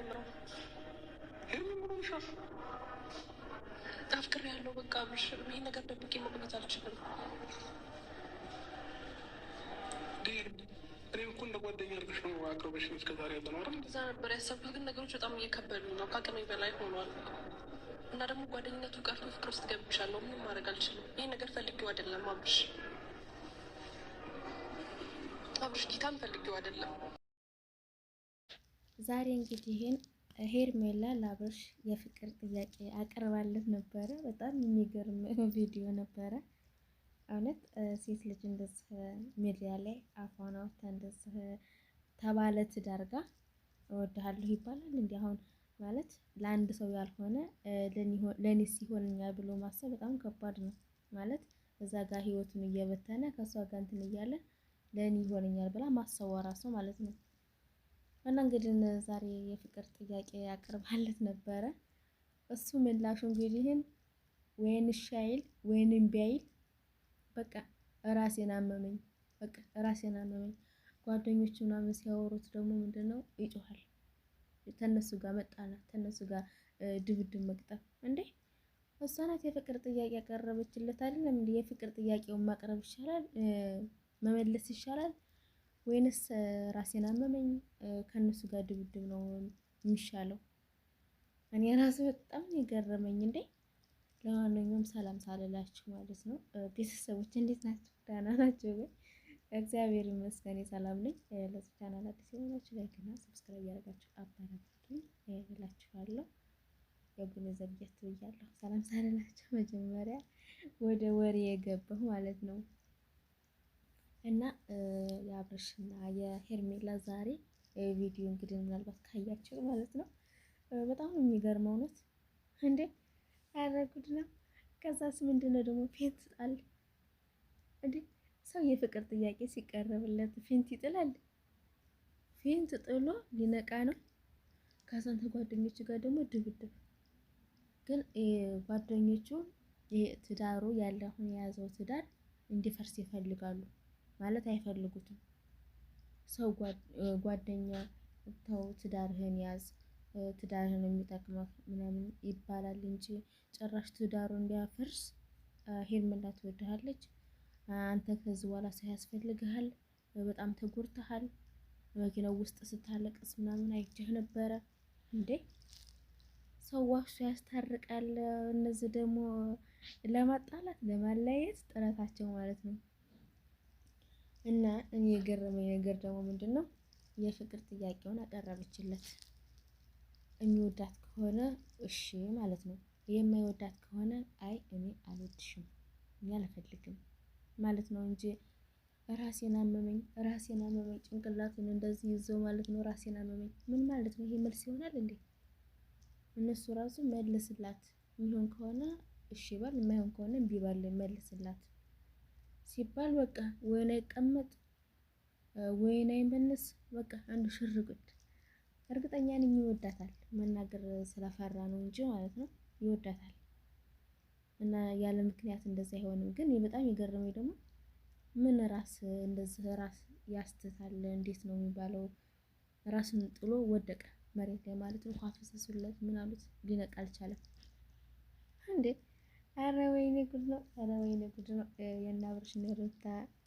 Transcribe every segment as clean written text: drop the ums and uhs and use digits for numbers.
የምጀምረው? አፍቅሬ ያለው በቃ አብርሽ፣ ይሄ ነገር ደብቄ መቆየት አልችልም። እኔ እኮ እንደ ጓደኛ አድርገሽ ነው አቅርበሽ እስከዛሬ ያለ ነው አይደል? እዛ ነበር ያሰብኩት፣ ግን ነገሮች በጣም እየከበዱ ነው፣ ከአቅሜ በላይ ሆኗል። እና ደግሞ ጓደኝነቱ ቀርቶ ፍቅር ውስጥ ገብቻለሁ። ምንም ማድረግ አልችልም። ይሄን ነገር ፈልጌው አይደለም አብርሽ፣ ጌታን ፈልጌው አይደለም። ዛሬ እንግዲህ ይሄን ሄርሜላ ለአብርሽ የፍቅር ጥያቄ አቅርባለት ነበረ። በጣም የሚገርም ቪዲዮ ነበረ። እውነት ሴት ልጅ እንደዚህ ሚዲያ ላይ አፏን አውጥታ እንደዚህ ተባለ ትዳር ጋር እወድሃለሁ ይባላል። እንዲህ አሁን ማለት ለአንድ ሰው ያልሆነ ለኔ ሲሆንኛል ብሎ ማሰብ በጣም ከባድ ነው። ማለት እዛ ጋር ህይወቱን እየበተነ ከሷ ጋር እንትን እያለ ለኔ ይሆንኛል ብላ ማሰብ ራሱ ማለት ነው። እና እንግዲህ ዛሬ የፍቅር ጥያቄ ያቀርባለት ነበረ። እሱ ምላሹ እንግዲህ ወይን ሻይል ወይንም ቢያይል በቃ ራሴን አመመኝ፣ በቃ ራሴን አመመኝ። ጓደኞቹ ምናምን ሲያወሩት ደግሞ ምንድነው ይጮሃል። ተነሱ ጋር መጣላት፣ ተነሱ ጋር ድብድብ መቅጠም። እንዴ እሷ ናት የፍቅር ጥያቄ ያቀረበችለት አይደለም እንዴ? የፍቅር ጥያቄውን ማቅረብ ይሻላል መመለስ ይሻላል ወይንስ ራሴን አመመኝ ከነሱ ጋር ድብድብ ነው የሚሻለው? እኔ ራሱ በጣም የገረመኝ። እንዴ ለማንኛውም ሰላም ሳልላችሁ ማለት ነው ቤተሰቦች እንዴት ናቸው? ደህና ናቸው ወይ? እግዚአብሔር ይመስገን ሰላም ነኝ። ለዚህ ቻናል አዲስ የሆናችሁ ላይክ እና ሰብስክራይብ ያደርጋችሁ አበረታቱኝ እላችኋለሁ። የቡነ ዘግየት ብያለሁ። ሰላም ሳልላችሁ መጀመሪያ ወደ ወሬ የገባሁ ማለት ነው። እና የአብርሽና የሄርሜላ ዛሬ ቪዲዮ እንግዲህ ምናልባት ካያችሁ ማለት ነው በጣም የሚገርመው እውነት እንዴ አረጉድ ነው። ከዛስ ምንድነው ደግሞ ፌንት ጣል እንዴ? ሰው የፍቅር ጥያቄ ሲቀርብለት ፌንት ይጥላል? ፌንት ጥሎ ሊነቃ ነው። ከዛንተ ጓደኞቹ ጋር ደግሞ ድብድብ። ግን ጓደኞቹ ትዳሩ ያለ አሁን የያዘው ትዳር እንዲፈርስ ይፈልጋሉ ማለት አይፈልጉትም። ሰው ጓደኛ ተው ትዳርህን ያዝ ትዳርህን የሚጠቅመው ምናምን ይባላል እንጂ ጭራሽ ትዳሩ እንዲያፈርስ ሄርሜላ ትወድሃለች፣ አንተ ከዚህ በኋላ ሰው ያስፈልግሃል፣ በጣም ተጎድተሃል፣ መኪናው ውስጥ ስታለቅስ ምናምን አይቼህ ነበረ። እንዴ ሰው ዋሽቶ ያስታርቃል። እነዚህ ደግሞ ለማጣላት ለማለያየት ጥረታቸው ማለት ነው። እና እኔ የገረመኝ ነገር ደግሞ ምንድነው የፍቅር ጥያቄውን አቀረበችለት። የሚወዳት ከሆነ እሺ ማለት ነው፣ የማይወዳት ከሆነ አይ እኔ አልወድሽም እኔ አልፈልግም ማለት ነው እንጂ ራሴን አመመኝ ጭንቅላቱን እንደዚህ ይዞ ማለት ነው ራሴን አመመኝ ምን ማለት ነው? ይሄ መልስ ይሆናል እንዴ? እነሱ ራሱ መልስላት፣ የሚሆን ከሆነ እሺ ባል፣ የማይሆን ከሆነ እምቢ ባል መልስላት ሲባል በቃ ወይን አይቀመጥ ወይን አይመለስ፣ በቃ አንዱ ሽርጉድ። እርግጠኛ ነኝ ይወዳታል፣ መናገር ስለፈራ ነው እንጂ ማለት ነው ይወዳታል። እና ያለ ምክንያት እንደዛ አይሆንም። ግን በጣም የገረመኝ ደግሞ ምን ራስ እንደዚህ ራስ ያስተታል እንዴት ነው የሚባለው? ራሱን ጥሎ ወደቀ መሬት ላይ ማለት ነው። ውሃ ፈሰሱለት ምን አሉት ሊነቃ አልቻለም እንዴ! አረ ወይኔ ጉድ ነው! አረ ወይኔ ጉድ ነው! የእነ አብርሽና የሩታ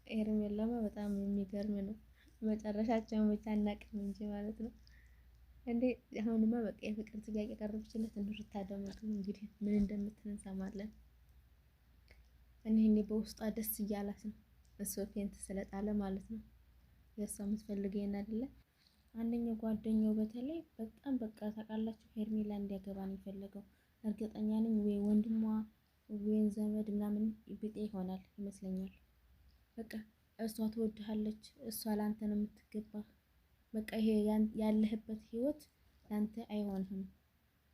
ሄርሜላማ በጣም የሚገርም ነው። መጨረሻቸውን ብቻ አናውቅም እንጂ ማለት ነው። እንዴ አሁንማ በቃ የፍቅር ጥያቄ ቀረበችለት። ሩታ ደግሞ እንግዲህ ምን እንደምትል እንሰማለን። እኔ በውስጧ ደስ እያላት ነው እሱ ፌንት ስለጣለ ማለት ነው። የእሷ የምትፈልገኝ አይደለ? አንደኛው ጓደኛው በተለይ በጣም በቃ ታውቃላችሁ ሄርሜላ እንዲያገባ ነው የፈለገው። እርግጠኛ ነኝ ወይ ወንድሟ ወይን ዘመድ ምናምን ቢጤ ይሆናል ይመስለኛል። በቃ እሷ ትወድሃለች፣ እሷ ላንተ ነው የምትገባህ፣ በቃ ይሄ ያለህበት ህይወት ላንተ አይሆንህም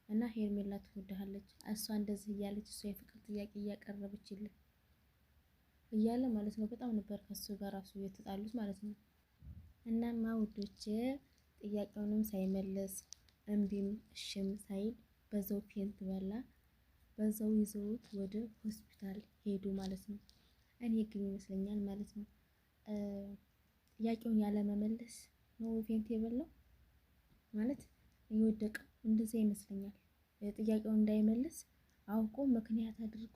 እና ሄርሜላ ትወድሃለች፣ እሷ እንደዚህ እያለች እሷ የፍቅር ጥያቄ እያቀረበችልህ እያለ ማለት ነው። በጣም ነበር ከሱ ጋር ራሱ የተጣሉት ማለት ነው። እናማ ውዶች ጥያቄውንም ሳይመለስ እምቢም እሽም ሳይል በዛው ፌንት በላ፣ በዛው ይዘውት ወደ ሆስፒታል ሄዱ ማለት ነው። እኔ ግን ይመስለኛል ማለት ነው ጥያቄውን ያለ መመለስ ነው ፌንት የበላው ማለት የወደቀው። እንደዛ ይመስለኛል። ጥያቄውን እንዳይመልስ አውቆ ምክንያት አድርጎ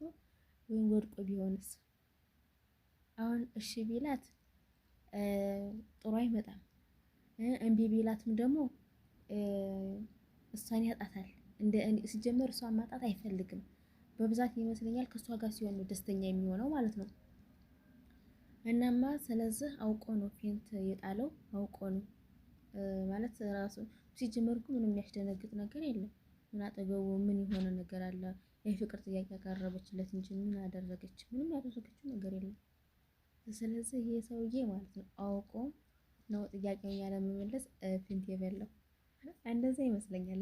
ወይም ወድቆ ቢሆንስ? አሁን እሺ ቢላት ጥሩ አይመጣም። እምቢ ቢላትም ደግሞ እሷን ያጣታል። ሲጀመር እሷን ማጣት አይፈልግም። በብዛት ይመስለኛል ከእሷ ጋር ሲሆን ነው ደስተኛ የሚሆነው ማለት ነው። እናማ ስለዚህ አውቆ ነው ፌንት የጣለው፣ አውቆ ነው ማለት ራሱ። ሲጀመር እኮ ምንም የሚያስደነግጥ ነገር የለም። ምን አጠገቡ ምን የሆነ ነገር አለ? የፍቅር ጥያቄ ያቀረበችለት እንጂ ምን አደረገች? ምንም ያደረገችው ነገር የለም። ስለዚህ ይሄ ሰውዬ ማለት ነው አውቆ ነው ጥያቄውን ያለመመለስ ፌንት የበላው። እንደዛ ይመስለኛል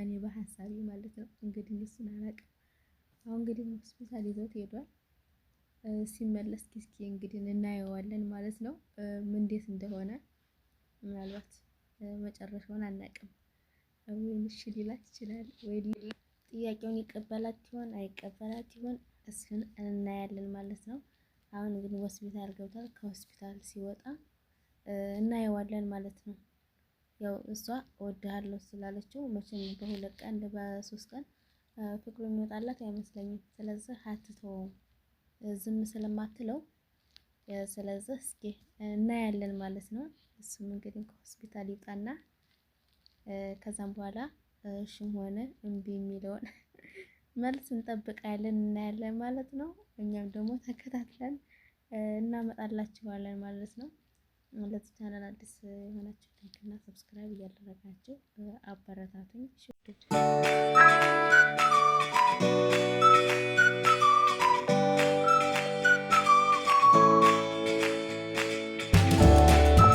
እኔ በሀሳቤ ማለት ነው። እንግዲህ እሱን አላውቅም። አሁን እንግዲህ ሆስፒታል ይዘውት ሄዷል። ሲመለስ እስኪ እንግዲህ እናየዋለን ማለት ነው እንዴት እንደሆነ። ምናልባት መጨረሻውን አናውቅም። ወይም እሺ ሊላት ይችላል ወይ ጥያቄውን ይቀበላት ይሆን አይቀበላት ይሆን? እሱን እናያለን ማለት ነው። አሁን እንግዲህ ሆስፒታል ገብቷል። ከሆስፒታል ሲወጣ እናየዋለን ማለት ነው። ያው እሷ እወድሃለሁ ስላለችው መቼም በ2 ቀን በ3 ቀን ፍቅሩ የሚወጣላት አይመስለኝም። ስለዚህ አትተውም ዝም ስለማትለው፣ ስለዚህ እስኪ እናያለን ማለት ነው። እሱም እንግዲህ ከሆስፒታል ይውጣና ከዛም በኋላ እሺም ሆነ እምቢ የሚለውን መልስ እንጠብቃለን፣ እናያለን ማለት ነው። እኛም ደግሞ ተከታትለን እናመጣላችኋለን ማለት ነው። ለዚህ ቻናል አዲስ የሆናችሁ ላይክ እና ሰብስክራይብ እያደረጋችሁ አበረታቱኝ።